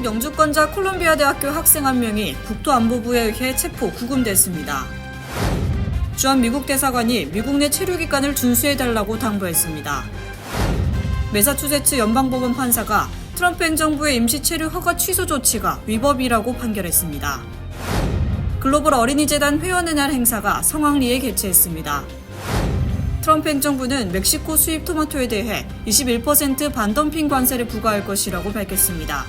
미국 영주권자 콜롬비아 대학교 학생 한 명이 국토안보부에 의해 체포, 구금됐습니다. 주한 미국 대사관이 미국 내 체류 기간을 준수해달라고 당부했습니다. 매사추세츠 연방법원 판사가 트럼프 행정부의 임시 체류 허가 취소 조치가 위법이라고 판결했습니다. 글로벌 어린이재단 회원의 날 행사가 성황리에 개최했습니다. 트럼프 행정부는 멕시코 수입 토마토에 대해 21% 반덤핑 관세를 부과할 것이라고 밝혔습니다.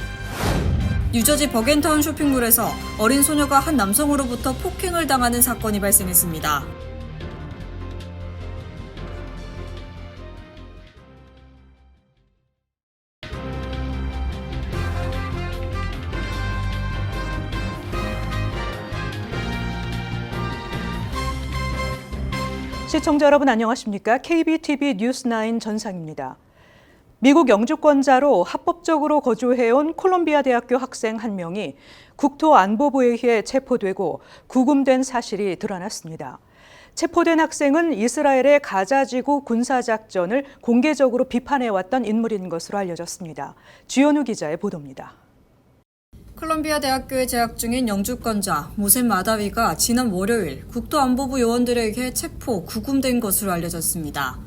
뉴저지 버겐타운 쇼핑몰에서 어린 소녀가 한 남성으로부터 폭행을 당하는 사건이 발생했습니다. 시청자 여러분 안녕하십니까? KBTV 뉴스9 전상입니다. 미국 영주권자로 합법적으로 거주해온 콜롬비아 대학교 학생 한 명이 국토안보부에 의해 체포되고 구금된 사실이 드러났습니다. 체포된 학생은 이스라엘의 가자지구 군사작전을 공개적으로 비판해왔던 인물인 것으로 알려졌습니다. 주현우 기자의 보도입니다. 콜롬비아 대학교에 재학 중인 영주권자 모셈 마다위가 지난 월요일 국토안보부 요원들에 의해 체포, 구금된 것으로 알려졌습니다.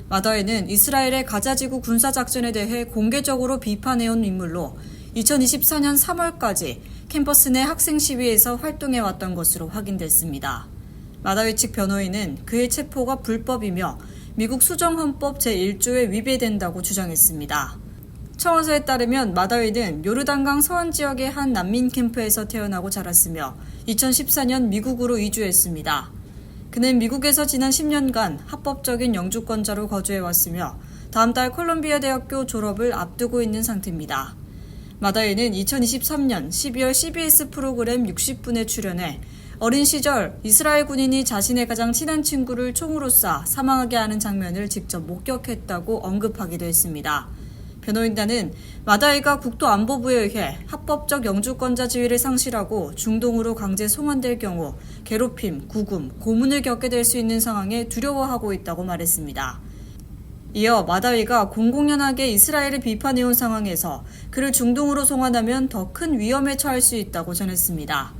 마다위는 이스라엘의 가자지구 군사작전에 대해 공개적으로 비판해온 인물로 2024년 3월까지 캠퍼스 내 학생 시위에서 활동해왔던 것으로 확인됐습니다. 마다위 측 변호인은 그의 체포가 불법이며 미국 수정헌법 제1조에 위배된다고 주장했습니다. 청원서에 따르면 마다위는 요르단강 서안 지역의 한 난민 캠프에서 태어나고 자랐으며 2014년 미국으로 이주했습니다. 그는 미국에서 지난 10년간 합법적인 영주권자로 거주해왔으며 다음 달 콜롬비아 대학교 졸업을 앞두고 있는 상태입니다. 마다위는 2023년 12월 CBS 프로그램 60분에 출연해 어린 시절 이스라엘 군인이 자신의 가장 친한 친구를 총으로 쏴 사망하게 하는 장면을 직접 목격했다고 언급하기도 했습니다. 변호인단은 마다위가 국토안보부에 의해 합법적 영주권자 지위를 상실하고 중동으로 강제 송환될 경우 괴롭힘, 구금, 고문을 겪게 될 수 있는 상황에 두려워하고 있다고 말했습니다. 이어 마다위가 공공연하게 이스라엘을 비판해온 상황에서 그를 중동으로 송환하면 더 큰 위험에 처할 수 있다고 전했습니다.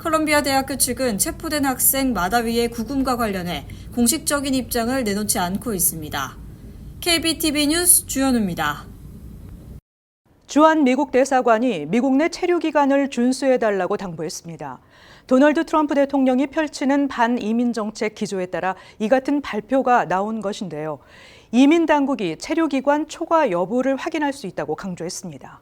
콜롬비아 대학교 측은 체포된 학생 마다위의 구금과 관련해 공식적인 입장을 내놓지 않고 있습니다. KBTV 뉴스 주현우입니다. 주한 미국 대사관이 미국 내 체류 기간을 준수해달라고 당부했습니다. 도널드 트럼프 대통령이 펼치는 반이민 정책 기조에 따라 이 같은 발표가 나온 것인데요. 이민 당국이 체류 기간 초과 여부를 확인할 수 있다고 강조했습니다.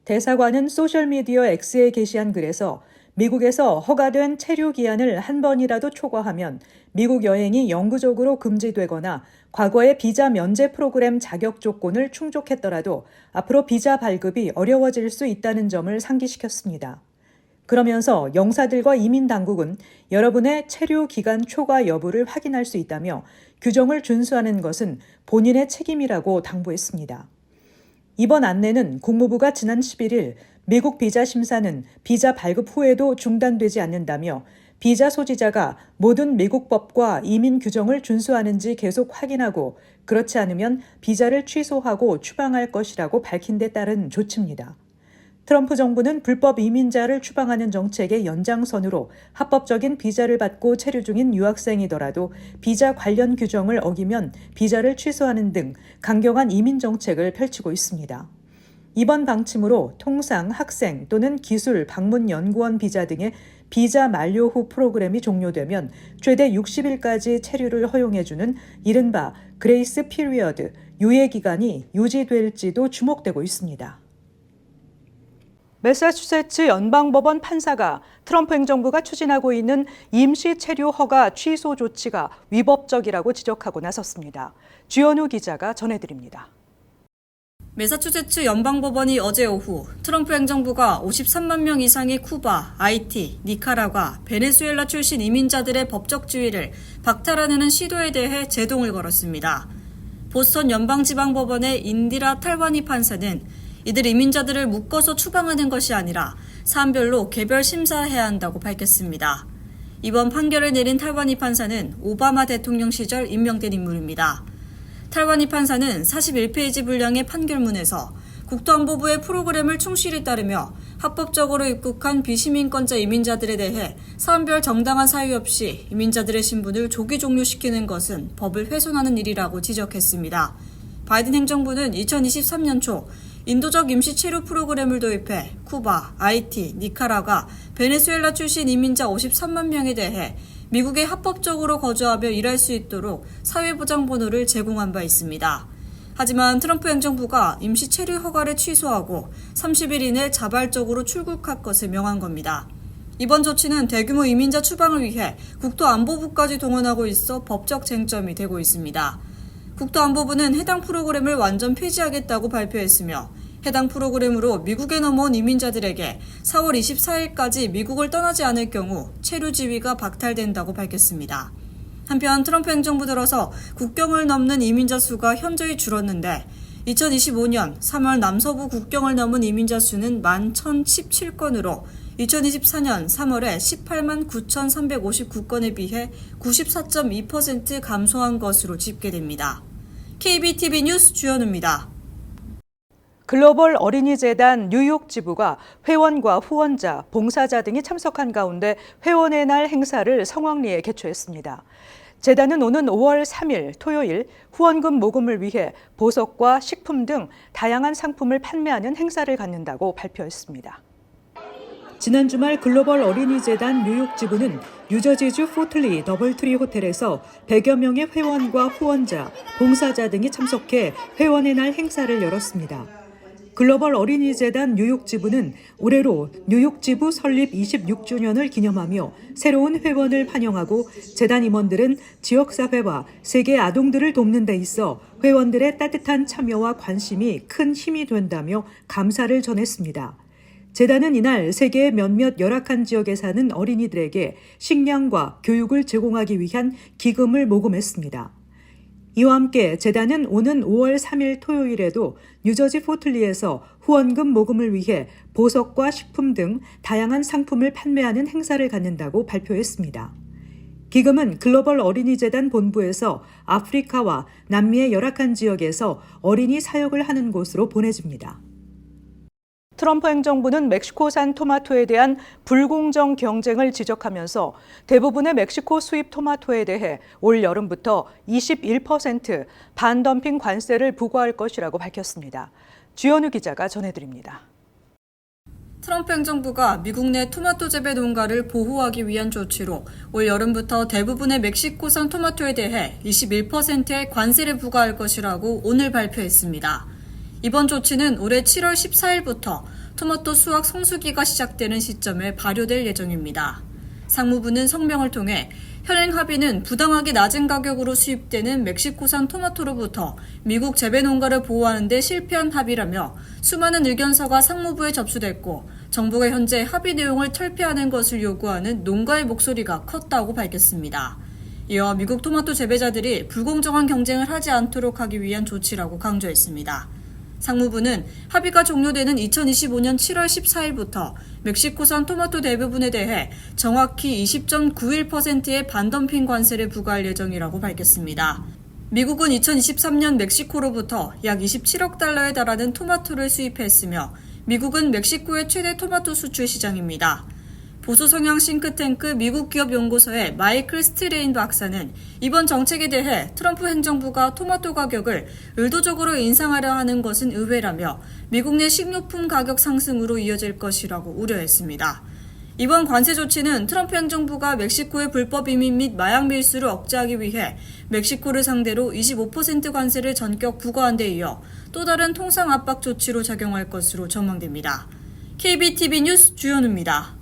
대사관은 소셜미디어 X에 게시한 글에서 미국에서 허가된 체류 기한을 한 번이라도 초과하면 미국 여행이 영구적으로 금지되거나 과거의 비자 면제 프로그램 자격 조건을 충족했더라도 앞으로 비자 발급이 어려워질 수 있다는 점을 상기시켰습니다. 그러면서 영사들과 이민 당국은 여러분의 체류 기간 초과 여부를 확인할 수 있다며 규정을 준수하는 것은 본인의 책임이라고 당부했습니다. 이번 안내는 국무부가 지난 11일 미국 비자 심사는 비자 발급 후에도 중단되지 않는다며 비자 소지자가 모든 미국 법과 이민 규정을 준수하는지 계속 확인하고 그렇지 않으면 비자를 취소하고 추방할 것이라고 밝힌 데 따른 조치입니다. 트럼프 정부는 불법 이민자를 추방하는 정책의 연장선으로 합법적인 비자를 받고 체류 중인 유학생이더라도 비자 관련 규정을 어기면 비자를 취소하는 등 강경한 이민 정책을 펼치고 있습니다. 이번 방침으로 통상, 학생 또는 기술, 방문 연구원 비자 등의 비자 만료 후 프로그램이 종료되면 최대 60일까지 체류를 허용해주는 이른바 그레이스 피리어드, 유예 기간이 유지될지도 주목되고 있습니다. 매사추세츠 연방법원 판사가 트럼프 행정부가 추진하고 있는 임시 체류 허가 취소 조치가 위법적이라고 지적하고 나섰습니다. 주현우 기자가 전해드립니다. 매사추세츠 연방법원이 어제 오후 트럼프 행정부가 53만 명 이상의 쿠바, 아이티, 니카라과, 베네수엘라 출신 이민자들의 법적 지위를 박탈하려는 시도에 대해 제동을 걸었습니다. 보스턴 연방지방법원의 인디라 탈와니 판사는 이들 이민자들을 묶어서 추방하는 것이 아니라 사안별로 개별 심사해야 한다고 밝혔습니다. 이번 판결을 내린 탈와니 판사는 오바마 대통령 시절 임명된 인물입니다. 탈와니 판사는 41페이지 분량의 판결문에서 국토안보부의 프로그램을 충실히 따르며 합법적으로 입국한 비시민권자 이민자들에 대해 사안별 정당한 사유 없이 이민자들의 신분을 조기 종료시키는 것은 법을 훼손하는 일이라고 지적했습니다. 바이든 행정부는 2023년 초 인도적 임시 체류 프로그램을 도입해 쿠바, 아이티, 니카라과, 베네수엘라 출신 이민자 53만 명에 대해 미국에 합법적으로 거주하며 일할 수 있도록 사회보장번호를 제공한 바 있습니다. 하지만 트럼프 행정부가 임시 체류 허가를 취소하고 30일 이내 자발적으로 출국할 것을 명한 겁니다. 이번 조치는 대규모 이민자 추방을 위해 국토안보부까지 동원하고 있어 법적 쟁점이 되고 있습니다. 국토안보부는 해당 프로그램을 완전 폐지하겠다고 발표했으며 해당 프로그램으로 미국에 넘어온 이민자들에게 4월 24일까지 미국을 떠나지 않을 경우 체류 지위가 박탈된다고 밝혔습니다. 한편 트럼프 행정부 들어서 국경을 넘는 이민자 수가 현저히 줄었는데 2025년 3월 남서부 국경을 넘은 이민자 수는 11,017건으로 2024년 3월에 18만 9,359건에 비해 94.2% 감소한 것으로 집계됩니다. KBTV 뉴스 주현우입니다. 글로벌 어린이재단 뉴욕 지부가 회원과 후원자, 봉사자 등이 참석한 가운데 회원의 날 행사를 성황리에 개최했습니다. 재단은 오는 5월 3일 토요일 후원금 모금을 위해 보석과 식품 등 다양한 상품을 판매하는 행사를 갖는다고 발표했습니다. 지난 주말 글로벌 어린이재단 뉴욕 지부는 뉴저지주 포틀리 더블트리 호텔에서 100여 명의 회원과 후원자, 봉사자 등이 참석해 회원의 날 행사를 열었습니다. 글로벌 어린이재단 뉴욕 지부는 올해로 뉴욕 지부 설립 26주년을 기념하며 새로운 회원을 환영하고 재단 임원들은 지역사회와 세계 아동들을 돕는 데 있어 회원들의 따뜻한 참여와 관심이 큰 힘이 된다며 감사를 전했습니다. 재단은 이날 세계의 몇몇 열악한 지역에 사는 어린이들에게 식량과 교육을 제공하기 위한 기금을 모금했습니다. 이와 함께 재단은 오는 5월 3일 토요일에도 뉴저지 포틀리에서 후원금 모금을 위해 보석과 식품 등 다양한 상품을 판매하는 행사를 갖는다고 발표했습니다. 기금은 글로벌 어린이재단 본부에서 아프리카와 남미의 열악한 지역에서 어린이 사역을 하는 곳으로 보내집니다. 트럼프 행정부는 멕시코산 토마토에 대한 불공정 경쟁을 지적하면서 대부분의 멕시코 수입 토마토에 대해 올 여름부터 21% 반덤핑 관세를 부과할 것이라고 밝혔습니다. 주현우 기자가 전해드립니다. 트럼프 행정부가 미국 내 토마토 재배 농가를 보호하기 위한 조치로 올 여름부터 대부분의 멕시코산 토마토에 대해 21%의 관세를 부과할 것이라고 오늘 발표했습니다. 이번 조치는 올해 7월 14일부터 토마토 수확 성수기가 시작되는 시점에 발효될 예정입니다. 상무부는 성명을 통해 현행 합의는 부당하게 낮은 가격으로 수입되는 멕시코산 토마토로부터 미국 재배 농가를 보호하는 데 실패한 합의라며 수많은 의견서가 상무부에 접수됐고 정부가 현재 합의 내용을 철폐하는 것을 요구하는 농가의 목소리가 컸다고 밝혔습니다. 이어 미국 토마토 재배자들이 불공정한 경쟁을 하지 않도록 하기 위한 조치라고 강조했습니다. 상무부는 합의가 종료되는 2025년 7월 14일부터 멕시코산 토마토 대부분에 대해 정확히 20.91%의 반덤핑 관세를 부과할 예정이라고 밝혔습니다. 미국은 2023년 멕시코로부터 약 27억 달러에 달하는 토마토를 수입했으며 미국은 멕시코의 최대 토마토 수출 시장입니다. 보수 성향 싱크탱크 미국 기업 연구소의 마이클 스트레인 박사는 이번 정책에 대해 트럼프 행정부가 토마토 가격을 의도적으로 인상하려 하는 것은 의외라며 미국 내 식료품 가격 상승으로 이어질 것이라고 우려했습니다. 이번 관세 조치는 트럼프 행정부가 멕시코의 불법 이민 및 마약 밀수를 억제하기 위해 멕시코를 상대로 25% 관세를 전격 부과한 데 이어 또 다른 통상 압박 조치로 작용할 것으로 전망됩니다. KBTV 뉴스 주현우입니다.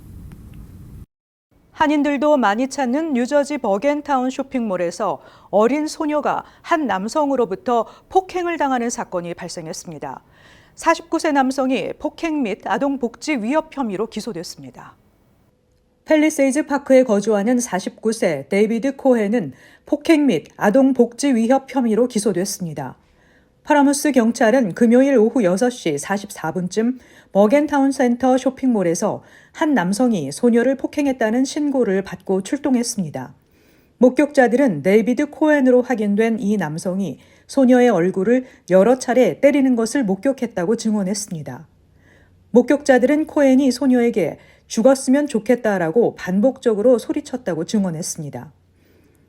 한인들도 많이 찾는 뉴저지 버겐타운 쇼핑몰에서 어린 소녀가 한 남성으로부터 폭행을 당하는 사건이 발생했습니다. 49세 남성이 폭행 및 아동복지 위협 혐의로 기소됐습니다. 팰리세이즈 파크에 거주하는 49세 데이비드 코헨은 폭행 및 아동복지 위협 혐의로 기소됐습니다. 파라무스 경찰은 금요일 오후 6시 44분쯤 버겐타운 센터 쇼핑몰에서 한 남성이 소녀를 폭행했다는 신고를 받고 출동했습니다. 목격자들은 데이비드 코엔으로 확인된 이 남성이 소녀의 얼굴을 여러 차례 때리는 것을 목격했다고 증언했습니다. 목격자들은 코엔이 소녀에게 죽었으면 좋겠다라고 반복적으로 소리쳤다고 증언했습니다.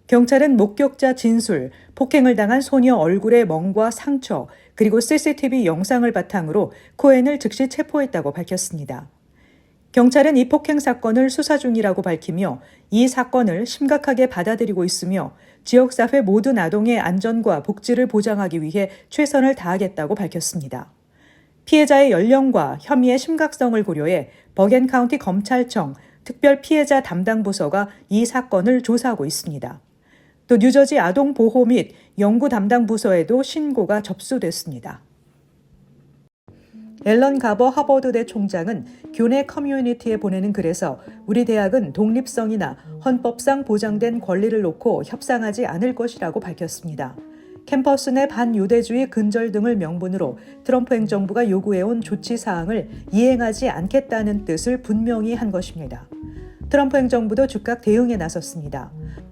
경찰은 목격자 진술, 폭행을 당한 소녀 얼굴의 멍과 상처, 그리고 CCTV 영상을 바탕으로 코엔을 즉시 체포했다고 밝혔습니다. 경찰은 이 폭행 사건을 수사 중이라고 밝히며 이 사건을 심각하게 받아들이고 있으며 지역사회 모든 아동의 안전과 복지를 보장하기 위해 최선을 다하겠다고 밝혔습니다. 피해자의 연령과 혐의의 심각성을 고려해 버겐 카운티 검찰청 특별 피해자 담당 부서가 이 사건을 조사하고 있습니다. 또 뉴저지 아동보호 및 연구 담당 부서에도 신고가 접수됐습니다. 앨런 가버 하버드대 총장은 교내 커뮤니티에 보내는 글에서 우리 대학은 독립성이나 헌법상 보장된 권리를 놓고 협상하지 않을 것이라고 밝혔습니다. 캠퍼스 내 반유대주의 근절 등을 명분으로 트럼프 행정부가 요구해온 조치 사항을 이행하지 않겠다는 뜻을 분명히 한 것입니다. 트럼프 행정부도 즉각 대응에 나섰습니다.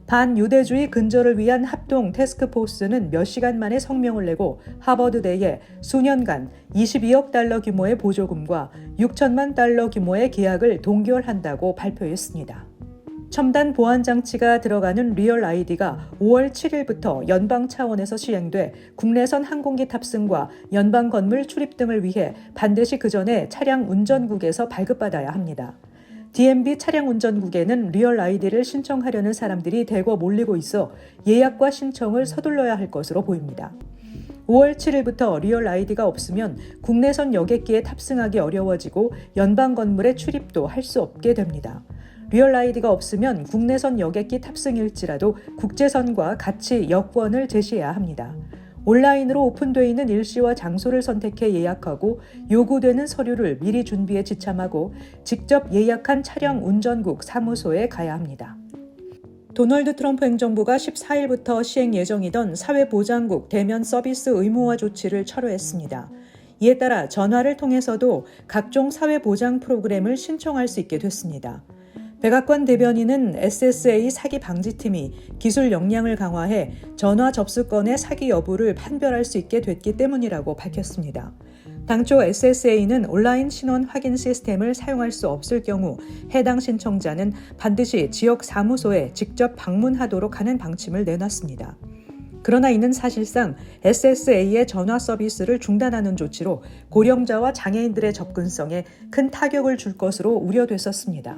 반유대주의 근절을 위한 합동 태스크포스는 몇 시간 만에 성명을 내고 하버드대에 수년간 22억 달러 규모의 보조금과 6천만 달러 규모의 계약을 동결한다고 발표했습니다. 첨단 보안 장치가 들어가는 리얼 아이디가 5월 7일부터 연방 차원에서 시행돼 국내선 항공기 탑승과 연방 건물 출입 등을 위해 반드시 그 전에 차량 운전국에서 발급받아야 합니다. DMV 차량 운전국에는 리얼 아이디를 신청하려는 사람들이 대거 몰리고 있어 예약과 신청을 서둘러야 할 것으로 보입니다. 5월 7일부터 리얼 아이디가 없으면 국내선 여객기에 탑승하기 어려워지고 연방 건물에 출입도 할 수 없게 됩니다. 리얼 아이디가 없으면 국내선 여객기 탑승일지라도 국제선과 같이 여권을 제시해야 합니다. 온라인으로 오픈되어 있는 일시와 장소를 선택해 예약하고 요구되는 서류를 미리 준비해 지참하고 직접 예약한 차량 운전국 사무소에 가야 합니다. 도널드 트럼프 행정부가 14일부터 시행 예정이던 사회보장국 대면 서비스 의무화 조치를 철회했습니다. 이에 따라 전화를 통해서도 각종 사회보장 프로그램을 신청할 수 있게 됐습니다. 백악관 대변인은 SSA 사기 방지팀이 기술 역량을 강화해 전화 접수건의 사기 여부를 판별할 수 있게 됐기 때문이라고 밝혔습니다. 당초 SSA는 온라인 신원 확인 시스템을 사용할 수 없을 경우 해당 신청자는 반드시 지역 사무소에 직접 방문하도록 하는 방침을 내놨습니다. 그러나 이는 사실상 SSA의 전화 서비스를 중단하는 조치로 고령자와 장애인들의 접근성에 큰 타격을 줄 것으로 우려됐었습니다.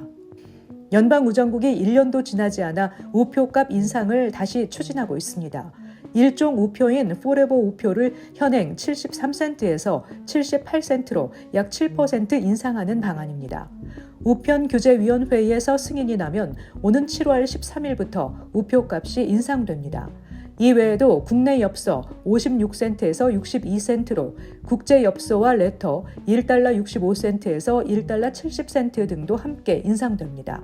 연방우정국이 1년도 지나지 않아 우표값 인상을 다시 추진하고 있습니다. 일종 우표인 포레버 우표를 현행 73센트에서 78센트로 약 7% 인상하는 방안입니다. 우편규제위원회에서 승인이 나면 오는 7월 13일부터 우표값이 인상됩니다. 이외에도 국내 엽서 56센트에서 62센트로 국제 엽서와 레터 1달러 65센트에서 1달러 70센트 등도 함께 인상됩니다.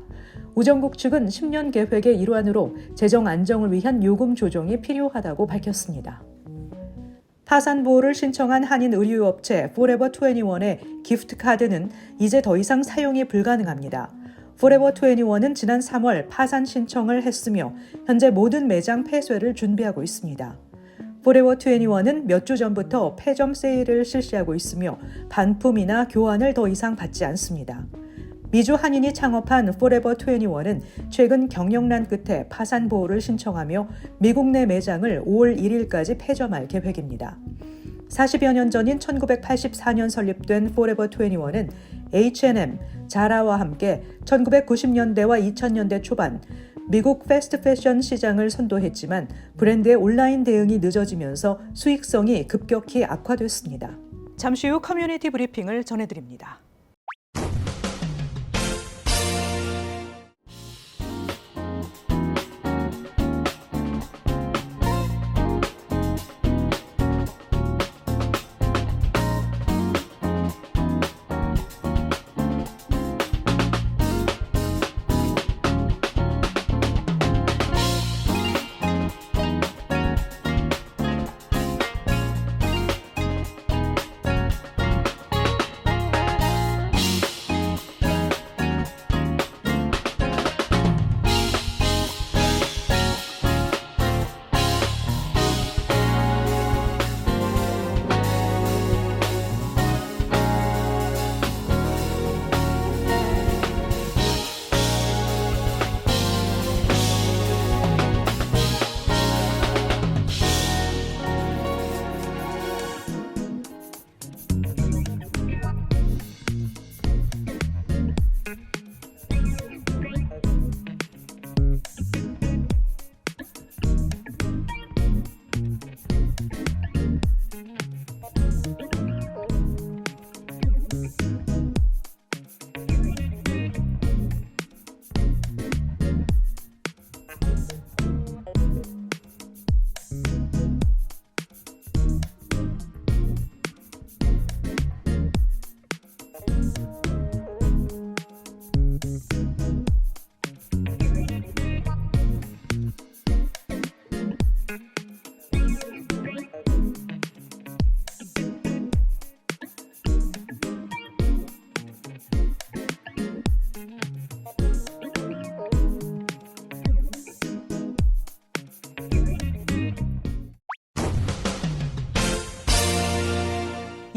우정국 측은 10년 계획의 일환으로 재정 안정을 위한 요금 조정이 필요하다고 밝혔습니다. 파산 보호를 신청한 한인 의류업체 포레버 21의 기프트 카드는 이제 더 이상 사용이 불가능합니다. 포레버 21은 지난 3월 파산 신청을 했으며 현재 모든 매장 폐쇄를 준비하고 있습니다. 포레버 21은 몇 주 전부터 폐점 세일을 실시하고 있으며 반품이나 교환을 더 이상 받지 않습니다. 미주 한인이 창업한 포레버 21은 최근 경영난 끝에 파산 보호를 신청하며 미국 내 매장을 5월 1일까지 폐점할 계획입니다. 40여 년 전인 1984년 설립된 포레버 21은 H&M, 자라와 함께 1990년대와 2000년대 초반 미국 패스트 패션 시장을 선도했지만 브랜드의 온라인 대응이 늦어지면서 수익성이 급격히 악화됐습니다. 잠시 후 커뮤니티 브리핑을 전해드립니다.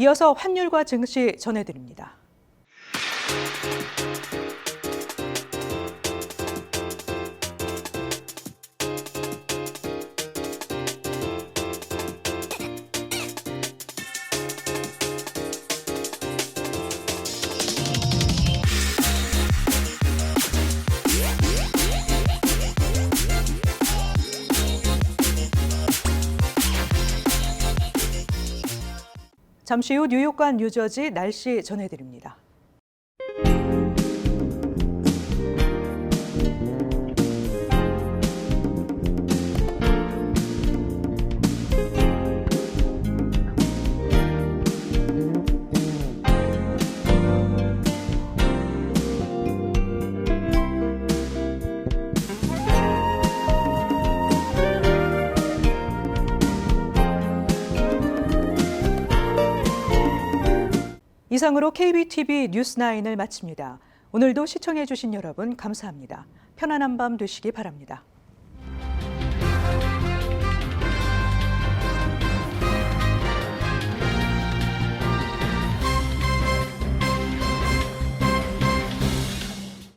이어서 환율과 증시 전해드립니다. 잠시 후 뉴욕과 뉴저지 날씨 전해드립니다. 이상으로 KBTV 뉴스9을 마칩니다. 오늘도 시청해주신 여러분 감사합니다. 편안한 밤 되시기 바랍니다.